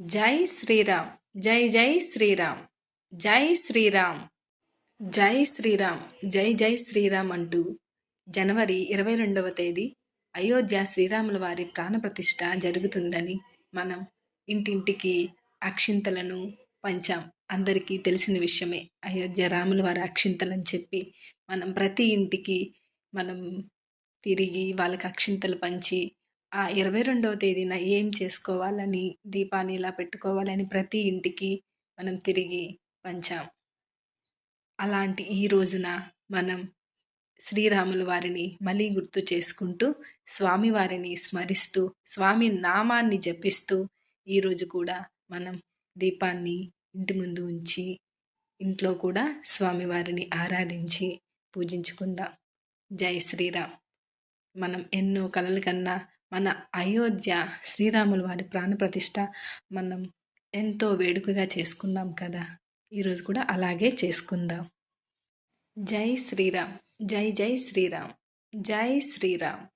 జై శ్రీరామ్. జై జై శ్రీరామ్. జై శ్రీరామ్. జై శ్రీరామ్. జై జై శ్రీరామ్ అంటూ జనవరి 22వ తేదీ అయోధ్య శ్రీరాముల వారి ప్రాణప్రతిష్ఠ జరుగుతుందని మనం ఇంటింటికి అక్షింతలను పంచాం. అందరికీ తెలిసిన విషయమే. అయోధ్య రాముల వారి అక్షింతలని చెప్పి మనం ప్రతి ఇంటికి మనం తిరిగి వాళ్ళకి అక్షింతలు పంచి ఆ 22వ తేదీన ఏం చేసుకోవాలని, దీపాన్ని ఇలా పెట్టుకోవాలని ప్రతి ఇంటికి మనం తిరిగి పంచాం. అలాంటి ఈ రోజున మనం శ్రీరాముల వారిని మళ్ళీ గుర్తు చేసుకుంటూ, స్వామివారిని స్మరిస్తూ, స్వామి నామాన్ని జపిస్తూ ఈరోజు కూడా మనం దీపాన్ని ఇంటి ముందు ఉంచి, ఇంట్లో కూడా స్వామివారిని ఆరాధించి పూజించుకుందాం. జై శ్రీరామ్. మనం ఎన్నో కలలు కన్నా మన అయోధ్య శ్రీరాముల వారి ప్రాణప్రతిష్ఠ మనం ఎంతో వేడుకగా చేసుకున్నాం కదా. ఈరోజు కూడా అలాగే చేసుకుందాం. జై శ్రీరామ్. జై జై శ్రీరామ్. జై శ్రీరామ్.